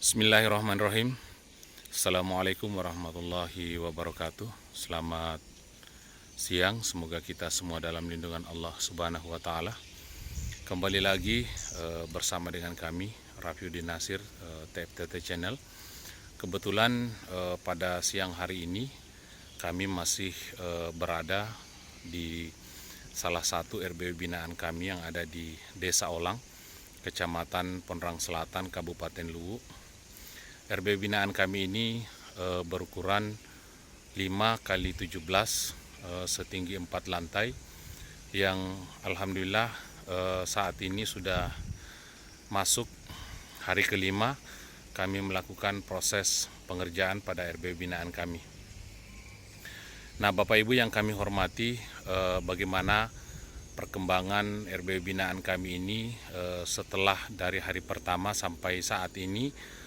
Bismillahirrahmanirrahim. Assalamualaikum warahmatullahi wabarakatuh. Selamat siang, semoga kita semua dalam lindungan Allah Subhanahu wa Ta'ala. Kembali lagi bersama dengan kami, Rafiuddin Nasir, TFTT Channel. Kebetulan pada siang hari ini kami masih berada di salah satu RBW binaan kami yang ada di Desa Olang, Kecamatan Pondrang Selatan, Kabupaten Luwu. RBW binaan kami ini berukuran 5x17 setinggi 4 lantai yang alhamdulillah saat ini sudah masuk hari kelima kami melakukan proses pengerjaan pada RBW binaan kami. Nah, Bapak Ibu yang kami hormati, bagaimana perkembangan RBW binaan kami ini setelah dari hari pertama sampai saat ini.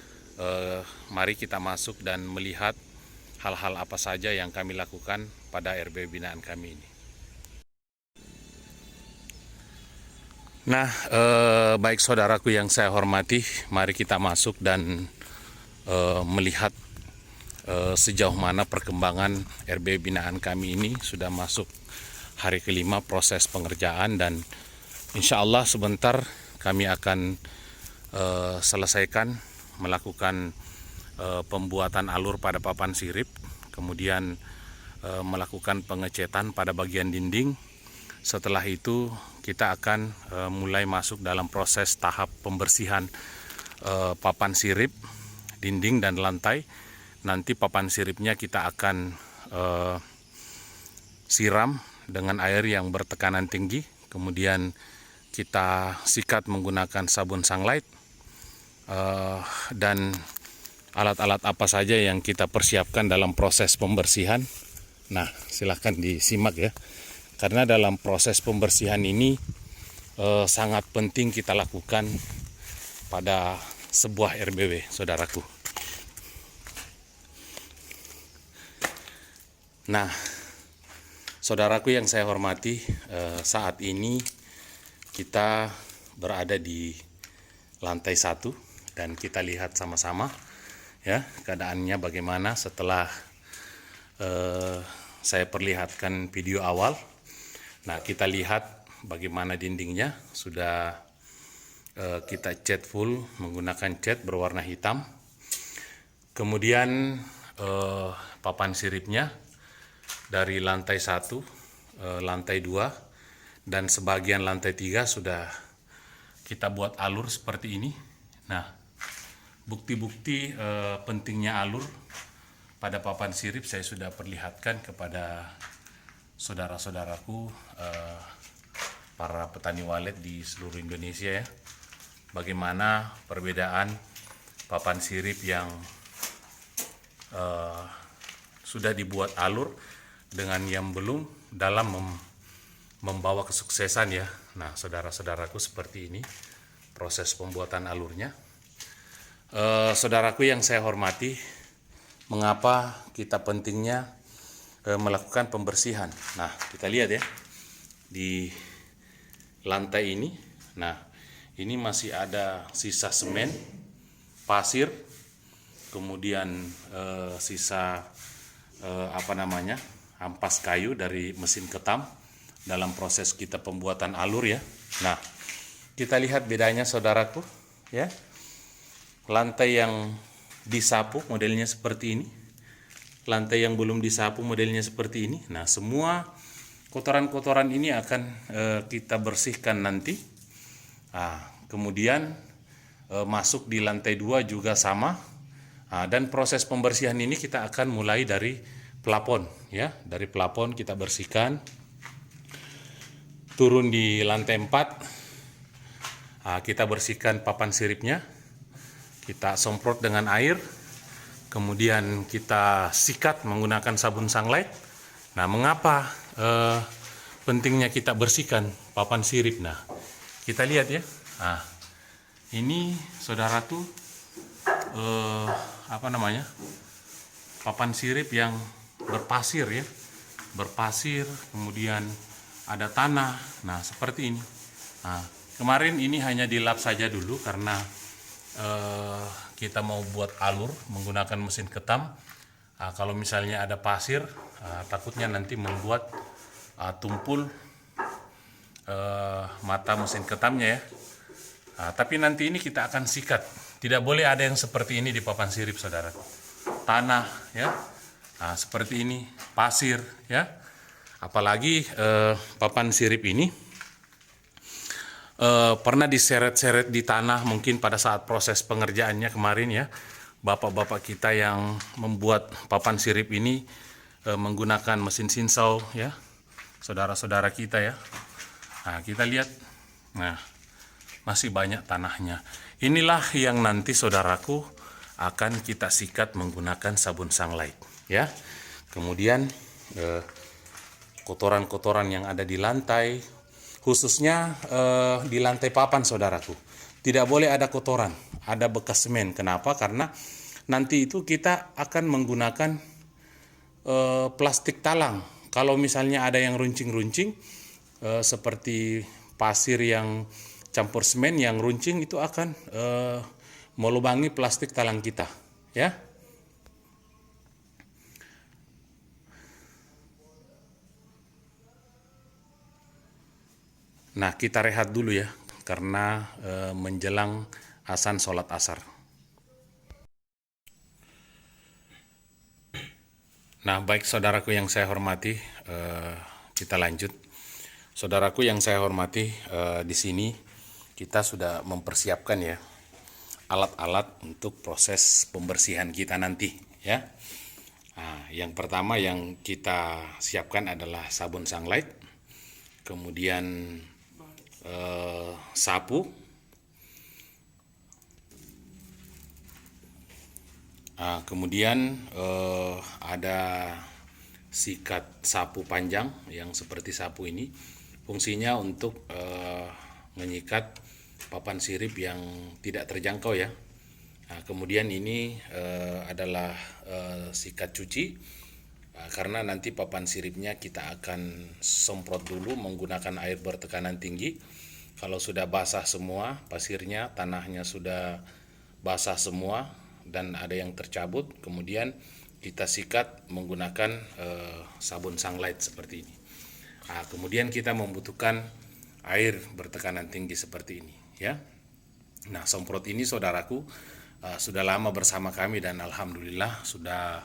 Mari kita masuk dan melihat hal-hal apa saja yang kami lakukan pada RBW binaan kami ini. Nah, baik saudaraku yang saya hormati, mari kita masuk dan melihat sejauh mana perkembangan RBW binaan kami ini sudah masuk hari kelima proses pengerjaan, dan insya Allah sebentar kami akan selesaikan melakukan pembuatan alur pada papan sirip, kemudian melakukan pengecetan pada bagian dinding. Setelah itu kita akan mulai masuk dalam proses tahap pembersihan papan sirip, dinding dan lantai. Nanti papan siripnya kita akan siram dengan air yang bertekanan tinggi, kemudian kita sikat menggunakan sabun sunlight. Dan alat-alat apa saja yang kita persiapkan dalam proses pembersihan. Nah, silahkan disimak ya, karena dalam proses pembersihan ini sangat penting kita lakukan pada sebuah RBW, saudaraku. Nah, saudaraku yang saya hormati, saat ini kita berada di lantai 1. Dan kita lihat sama-sama ya keadaannya bagaimana setelah saya perlihatkan video awal. Nah, kita lihat bagaimana dindingnya sudah kita cat full menggunakan cat berwarna hitam. Kemudian papan siripnya dari lantai 1, lantai 2 dan sebagian lantai 3 sudah kita buat alur seperti ini. Nah, bukti-bukti pentingnya alur pada papan sirip saya sudah perlihatkan kepada saudara-saudaraku para petani walet di seluruh Indonesia ya. Bagaimana perbedaan papan sirip yang sudah dibuat alur dengan yang belum dalam membawa kesuksesan ya. Nah, saudara-saudaraku, seperti ini proses pembuatan alurnya. Saudaraku yang saya hormati, mengapa kita pentingnya melakukan pembersihan? Nah, kita lihat ya di lantai ini. Nah, ini masih ada sisa semen, pasir, kemudian sisa ampas kayu dari mesin ketam dalam proses kita pembuatan alur ya. Nah, kita lihat bedanya saudaraku ya. Lantai yang disapu modelnya seperti ini, lantai yang belum disapu modelnya seperti ini. Nah, semua kotoran-kotoran ini akan kita bersihkan nanti. Nah, kemudian masuk di lantai 2 juga sama. Nah, dan proses pembersihan ini kita akan mulai dari plafon ya. Dari plafon kita bersihkan, turun di lantai 4. Nah, kita bersihkan papan siripnya. Kita semprot dengan air, kemudian kita sikat menggunakan sabun sunlight. Nah, mengapa pentingnya kita bersihkan papan sirip? Nah, kita lihat ya. Nah, ini saudaraku papan sirip yang berpasir ya, berpasir, kemudian ada tanah. Nah, seperti ini. Nah, kemarin ini hanya dilap saja dulu karena kita mau buat alur menggunakan mesin ketam. Kalau misalnya ada pasir, takutnya nanti membuat tumpul mata mesin ketamnya ya. Tapi nanti ini kita akan sikat. Tidak boleh ada yang seperti ini di papan sirip, saudara. Tanah ya, seperti ini, pasir ya. Apalagi papan sirip ini pernah diseret-seret di tanah mungkin pada saat proses pengerjaannya kemarin ya. Bapak-bapak kita yang membuat papan sirip ini menggunakan mesin sinsau ya, saudara-saudara kita ya. Nah, kita lihat, nah masih banyak tanahnya. Inilah yang nanti saudaraku akan kita sikat menggunakan sabun sunlight ya. Kemudian kotoran-kotoran yang ada di lantai, khususnya di lantai papan saudaraku, tidak boleh ada kotoran, ada bekas semen. Kenapa? Karena nanti itu kita akan menggunakan plastik talang. Kalau misalnya ada yang runcing-runcing seperti pasir yang campur semen yang runcing, itu akan melubangi plastik talang kita ya. Nah, kita rehat dulu ya, karena menjelang azan sholat asar. Nah, baik saudaraku yang saya hormati, kita lanjut. Saudaraku yang saya hormati, di sini kita sudah mempersiapkan ya alat-alat untuk proses pembersihan kita nanti ya. Nah, yang pertama yang kita siapkan adalah sabun sunlight, kemudian sapu, kemudian ada sikat sapu panjang yang seperti sapu ini, fungsinya untuk menyikat papan sirip yang tidak terjangkau ya. Nah, kemudian ini adalah sikat cuci, karena nanti papan siripnya kita akan semprot dulu menggunakan air bertekanan tinggi. Kalau sudah basah semua pasirnya, tanahnya sudah basah semua dan ada yang tercabut, kemudian kita sikat menggunakan sabun sunlight seperti ini. Nah, kemudian kita membutuhkan air bertekanan tinggi seperti ini ya. Nah, semprot ini saudaraku sudah lama bersama kami dan alhamdulillah sudah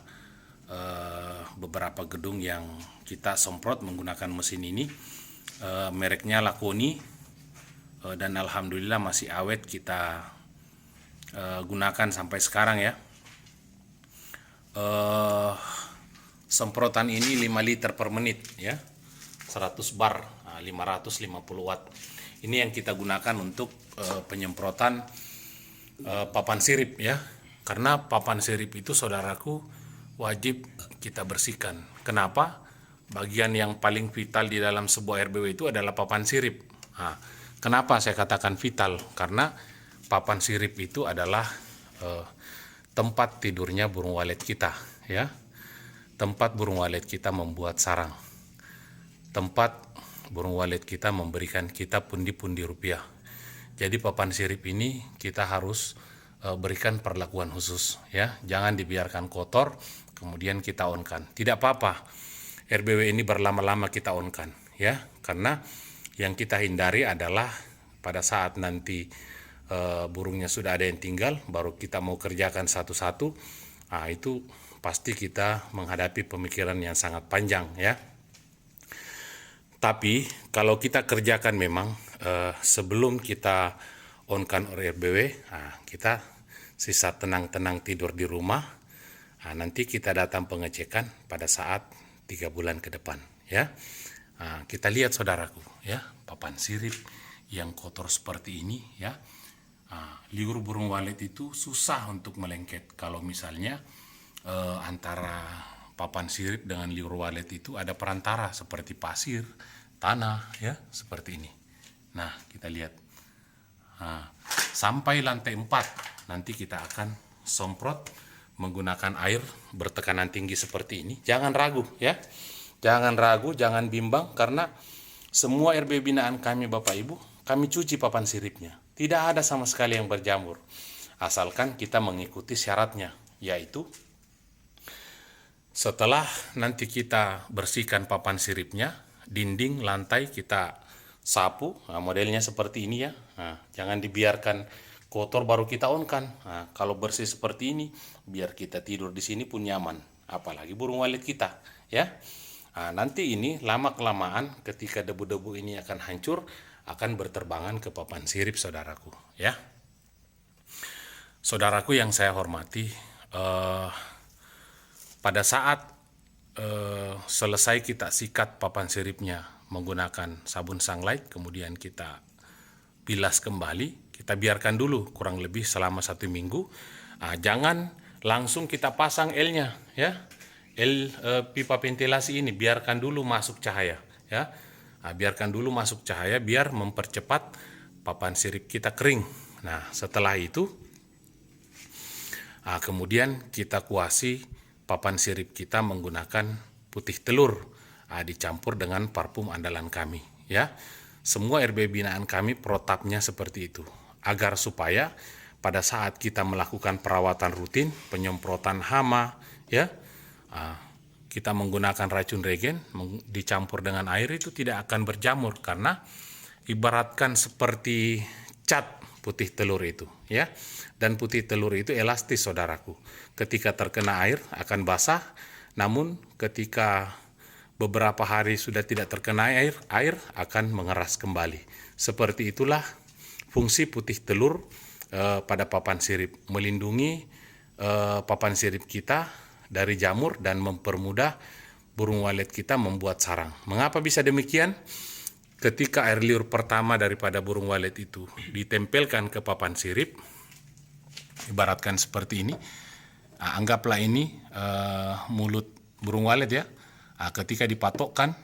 beberapa gedung yang kita semprot menggunakan mesin ini. Mereknya Lakoni, dan alhamdulillah masih awet kita gunakan sampai sekarang ya. Semprotan ini 5 liter per menit ya, 100 bar, 550 watt. Ini yang kita gunakan untuk penyemprotan papan sirip ya. Karena papan sirip itu saudaraku wajib kita bersihkan. Kenapa? Bagian yang paling vital di dalam sebuah RBW itu adalah papan sirip. Nah, kenapa saya katakan vital? Karena papan sirip itu adalah tempat tidurnya burung walet kita ya. Tempat burung walet kita membuat sarang. Tempat burung walet kita memberikan kita pundi-pundi rupiah. Jadi papan sirip ini kita harus berikan perlakuan khusus ya. Jangan dibiarkan kotor kemudian kita on-kan. Tidak apa-apa RBW ini berlama-lama kita on-kan ya. Karena yang kita hindari adalah pada saat nanti burungnya sudah ada yang tinggal, baru kita mau kerjakan satu-satu, itu pasti kita menghadapi pemikiran yang sangat panjang ya. Tapi kalau kita kerjakan memang sebelum kita on-kan RBW, kita sisa tenang-tenang tidur di rumah, nanti kita datang pengecekan pada saat 3 bulan ke depan ya. Kita lihat saudaraku ya, papan sirip yang kotor seperti ini ya. Liur burung walet itu susah untuk melengket. Kalau misalnya antara papan sirip dengan liur walet itu ada perantara seperti pasir, tanah ya, seperti ini. Nah, kita lihat sampai lantai 4 nanti kita akan semprot menggunakan air bertekanan tinggi seperti ini. Jangan ragu ya, jangan ragu, jangan bimbang, karena semua RB binaan kami Bapak Ibu, kami cuci papan siripnya. Tidak ada sama sekali yang berjamur. asalkan kita mengikuti syaratnya, yaitu setelah nanti kita bersihkan papan siripnya, dinding, lantai kita sapu. Nah, modelnya seperti ini ya. Nah, jangan dibiarkan kotor baru kita on-kan. Nah, kalau bersih seperti ini, biar kita tidur di sini pun nyaman. Apalagi burung walet kita, ya. Nah, nanti ini lama-kelamaan ketika debu-debu ini akan hancur, akan berterbangan ke papan sirip, saudaraku, ya. Saudaraku yang saya hormati, pada saat selesai kita sikat papan siripnya menggunakan sabun sunlight, kemudian kita bilas kembali, kita biarkan dulu kurang lebih selama 1 minggu. Jangan langsung kita pasang L-nya, ya. Pipa ventilasi ini biarkan dulu masuk cahaya, ya. Biarkan dulu masuk cahaya biar mempercepat papan sirip kita kering. Nah, setelah itu kemudian kita kuasi papan sirip kita menggunakan putih telur, dicampur dengan parfum andalan kami, ya. Semua RB binaan kami protapnya seperti itu, agar supaya pada saat kita melakukan perawatan rutin, penyemprotan hama, ya, kita menggunakan racun regen dicampur dengan air itu tidak akan berjamur, karena ibaratkan seperti cat putih telur itu, ya. Dan putih telur itu elastis, saudaraku. Ketika terkena air akan basah, namun ketika beberapa hari sudah tidak terkena air akan mengeras kembali. Seperti itulah fungsi putih telur pada papan sirip, melindungi papan sirip kita dari jamur dan mempermudah burung walet kita membuat sarang. Mengapa bisa demikian? Ketika air liur pertama daripada burung walet itu ditempelkan ke papan sirip, ibaratkan seperti ini, anggaplah ini mulut burung walet, ya. Ketika dipatokkan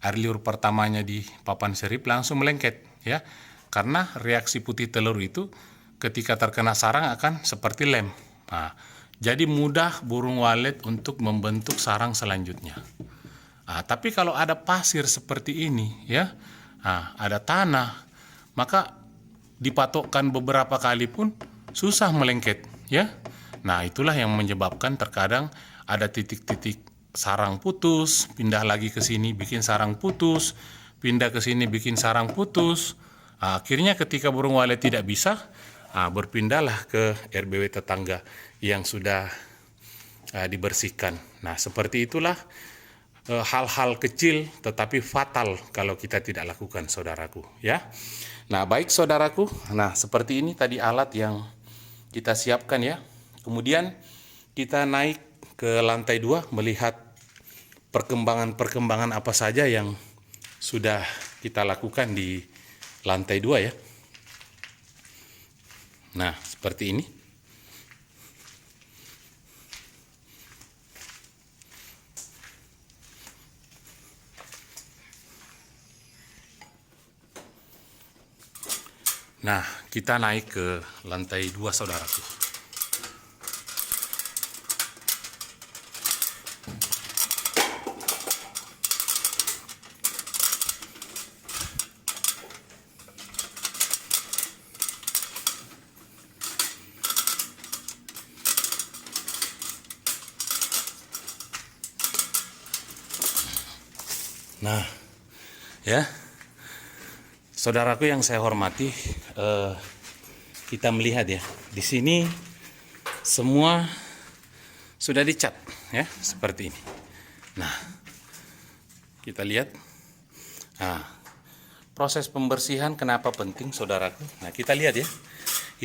air liur pertamanya di papan sirip langsung melengket, ya, karena reaksi putih telur itu ketika terkena sarang akan seperti lem. Jadi mudah burung walet untuk membentuk sarang selanjutnya. Tapi kalau ada pasir seperti ini, ya, ada tanah, maka dipatokkan beberapa kali pun susah melengket, ya. Nah, itulah yang menyebabkan terkadang ada titik-titik sarang putus, pindah lagi ke sini bikin sarang putus, pindah ke sini bikin sarang putus. Akhirnya ketika burung walet tidak bisa, berpindahlah ke RBW tetangga yang sudah dibersihkan. Nah, seperti itulah hal-hal kecil tetapi fatal kalau kita tidak lakukan, saudaraku, ya. Nah, baik saudaraku, nah seperti ini tadi alat yang kita siapkan, ya. Kemudian kita naik ke lantai 2 melihat perkembangan apa saja yang sudah kita lakukan di lantai 2, ya. Nah, seperti ini. Nah, kita naik ke lantai 2, saudaraku. Nah, ya, saudaraku yang saya hormati, kita melihat, ya, di sini semua sudah dicat, ya, seperti ini. Nah, kita lihat. Nah, proses pembersihan kenapa penting, saudaraku? Nah, kita lihat, ya,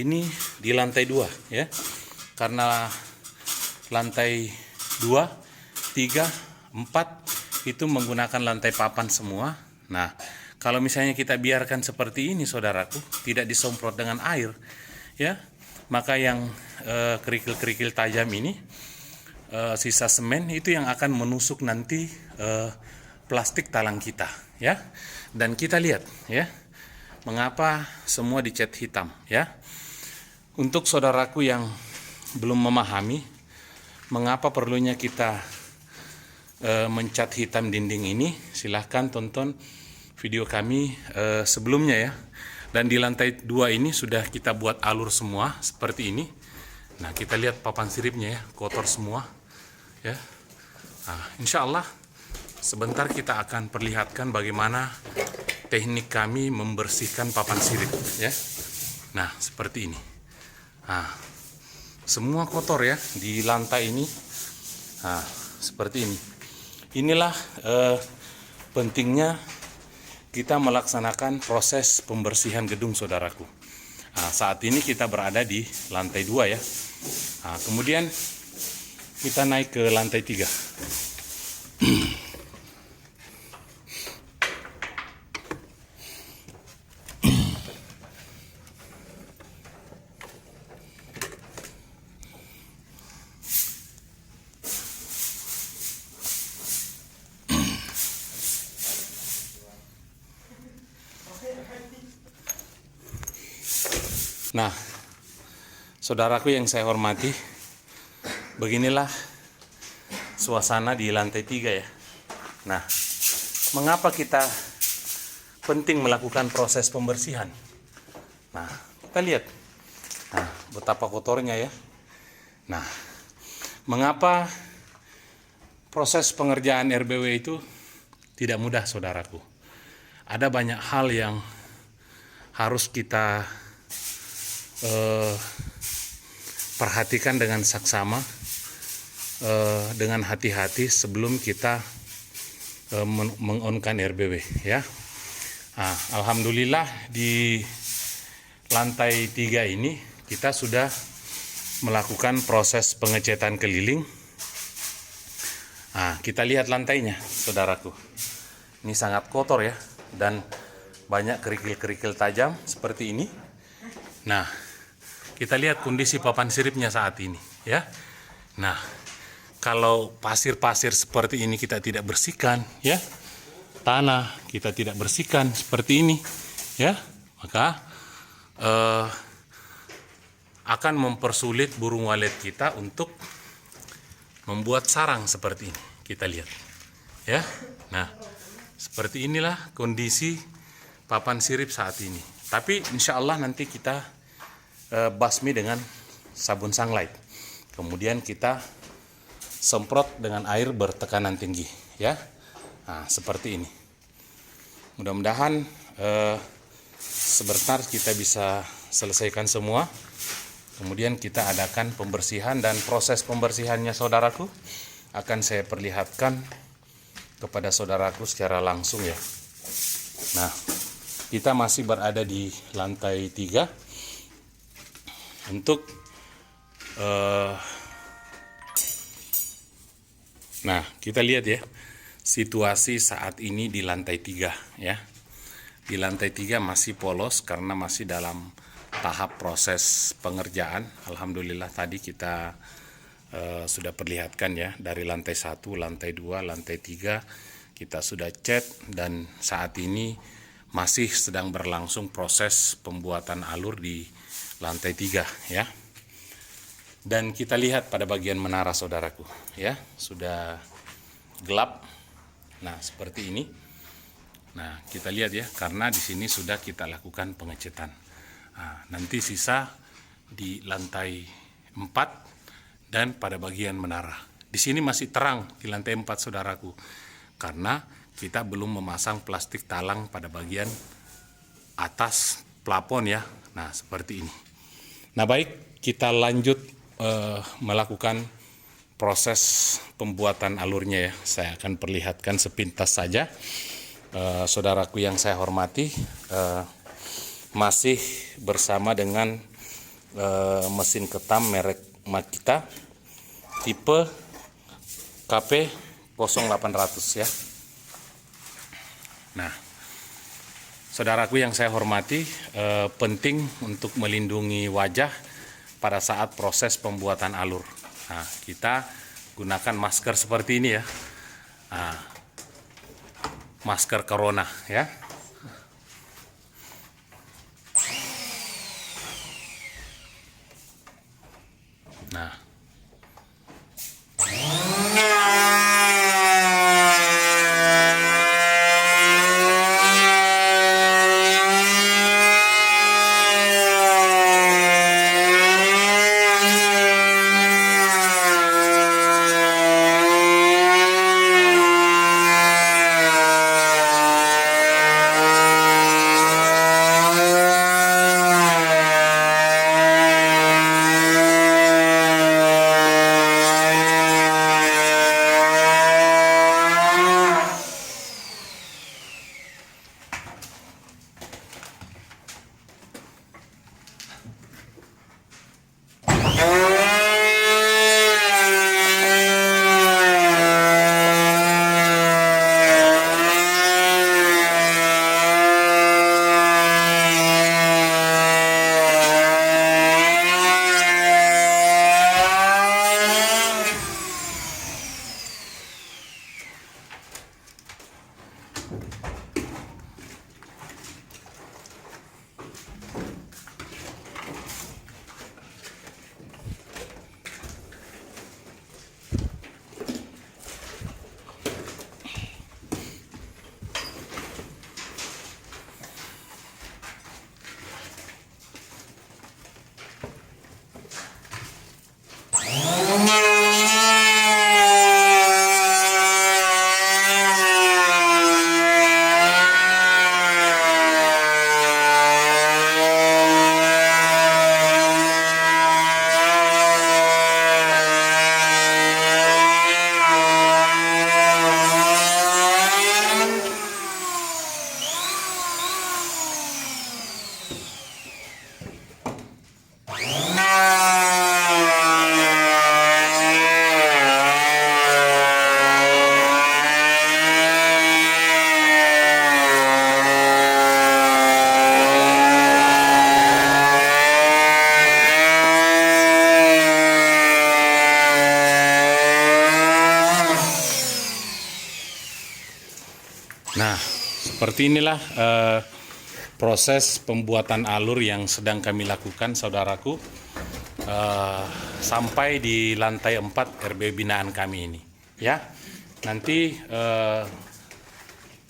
ini di lantai 2, ya, karena lantai 2, 3, 4 itu menggunakan lantai papan semua. Nah, kalau misalnya kita biarkan seperti ini, saudaraku, tidak disemprot dengan air, ya, maka yang kerikil-kerikil tajam ini, sisa semen itu yang akan menusuk nanti plastik talang kita, ya. Dan kita lihat, ya, mengapa semua dicat hitam, ya. Untuk saudaraku yang belum memahami mengapa perlunya kita mencat hitam dinding ini, silahkan tonton video kami sebelumnya, ya. Dan di lantai 2 ini sudah kita buat alur semua seperti ini. Nah, kita lihat papan siripnya ya, kotor semua ya. Nah, insya Allah sebentar kita akan perlihatkan bagaimana teknik kami membersihkan papan sirip ya. Nah, seperti ini. Nah, semua kotor ya di lantai ini. Nah, seperti ini. Inilah pentingnya kita melaksanakan proses pembersihan gedung, saudaraku. Nah, saat ini kita berada di lantai 2 ya. Nah, kemudian kita naik ke lantai 3. Nah, saudaraku yang saya hormati, beginilah suasana di lantai 3 ya. Nah, mengapa kita penting melakukan proses pembersihan? Nah, kita lihat. Nah, betapa kotornya ya. Nah, mengapa proses pengerjaan RBW itu tidak mudah, saudaraku? Ada banyak hal yang harus kita perhatikan dengan saksama, dengan hati-hati sebelum kita mengonkan RBW ya. Nah, alhamdulillah di lantai 3 ini kita sudah melakukan proses pengecatan keliling. Nah, kita lihat lantainya, saudaraku. Ini sangat kotor ya, dan banyak kerikil-kerikil tajam seperti ini. Nah, kita lihat kondisi papan siripnya saat ini ya. Nah, kalau pasir-pasir seperti ini kita tidak bersihkan ya, tanah kita tidak bersihkan seperti ini ya, maka akan mempersulit burung walet kita untuk membuat sarang seperti ini. Kita lihat ya. Nah, seperti inilah kondisi papan sirip saat ini. Tapi insya Allah nanti kita basmi dengan sabun sunlight. Kemudian kita semprot dengan air bertekanan tinggi ya. Nah, seperti ini. Mudah-mudahan sebentar kita bisa selesaikan semua. Kemudian kita adakan pembersihan, dan proses pembersihannya, saudaraku, akan saya perlihatkan kepada saudaraku secara langsung ya. Nah, kita masih berada di lantai 3 untuk nah, kita lihat ya situasi saat ini di lantai 3 ya. Di lantai 3 masih polos karena masih dalam tahap proses pengerjaan. Alhamdulillah tadi kita sudah perlihatkan ya, dari lantai 1, lantai 2, lantai 3 kita sudah cat, dan saat ini masih sedang berlangsung proses pembuatan alur di lantai 3 ya. Dan kita lihat pada bagian menara, saudaraku ya, sudah gelap. Nah, seperti ini. Nah, kita lihat ya, karena di sini sudah kita lakukan pengecatan. Nah, nanti sisa di lantai 4 dan pada bagian menara. Di sini masih terang di lantai 4, saudaraku, karena kita belum memasang plastik talang pada bagian atas plafon ya. Nah, seperti ini. Nah, baik, kita lanjut melakukan proses pembuatan alurnya ya. Saya akan perlihatkan sepintas saja. Saudaraku yang saya hormati, masih bersama dengan mesin ketam merek Makita tipe KP 0800 ya. Nah, saudaraku yang saya hormati, penting untuk melindungi wajah pada saat proses pembuatan alur. Nah, kita gunakan masker seperti ini ya. Nah, masker corona ya. Nah, Nah, seperti inilah proses pembuatan alur yang sedang kami lakukan, saudaraku, sampai di lantai 4 RB binaan kami ini. Ya, nanti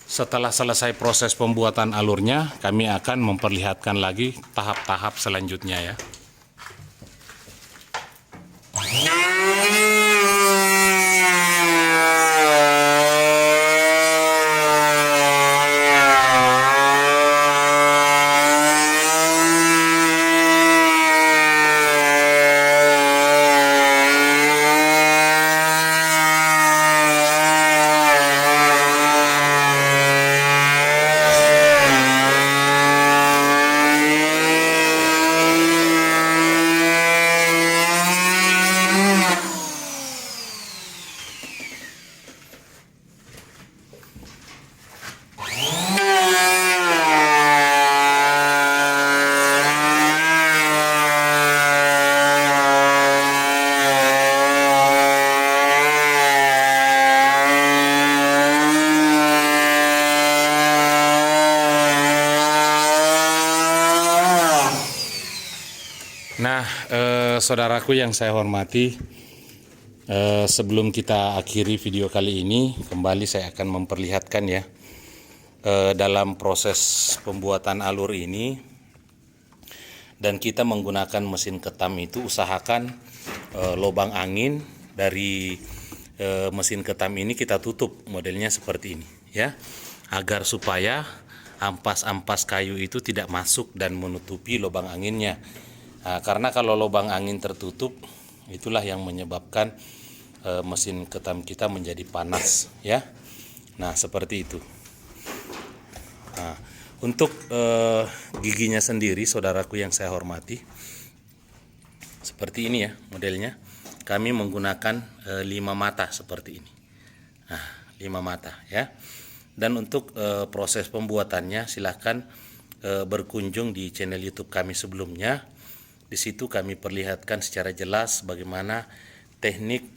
setelah selesai proses pembuatan alurnya, kami akan memperlihatkan lagi tahap-tahap selanjutnya ya. Nah, saudaraku yang saya hormati, sebelum kita akhiri video kali ini, kembali saya akan memperlihatkan ya, dalam proses pembuatan alur ini, dan kita menggunakan mesin ketam itu, usahakan lubang angin dari mesin ketam ini kita tutup modelnya seperti ini ya, agar supaya ampas-ampas kayu itu tidak masuk dan menutupi lubang anginnya. Nah, karena kalau lubang angin tertutup, itulah yang menyebabkan mesin ketam kita menjadi panas ya. Nah, seperti itu. Nah, untuk giginya sendiri, saudaraku yang saya hormati, seperti ini ya modelnya. Kami menggunakan 5 mata seperti ini. Nah, 5 mata ya. Dan untuk proses pembuatannya, silahkan berkunjung di channel YouTube kami sebelumnya. Di situ kami perlihatkan secara jelas bagaimana teknik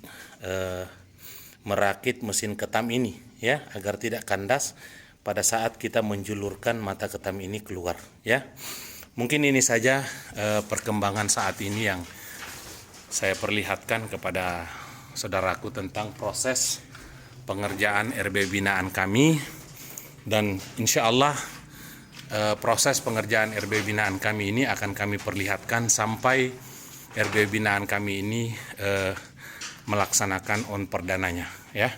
merakit mesin ketam ini ya, agar tidak kandas pada saat kita menjulurkan mata ketam ini keluar ya. Mungkin ini saja perkembangan saat ini yang saya perlihatkan kepada saudaraku tentang proses pengerjaan RB binaan kami, dan insya Allah proses pengerjaan RB binaan kami ini akan kami perlihatkan sampai RB binaan kami ini melaksanakan on perdananya ya.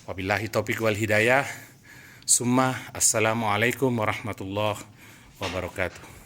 Wabillahi taufiq wal hidayah. Summa assalamualaikum warahmatullahi wabarakatuh.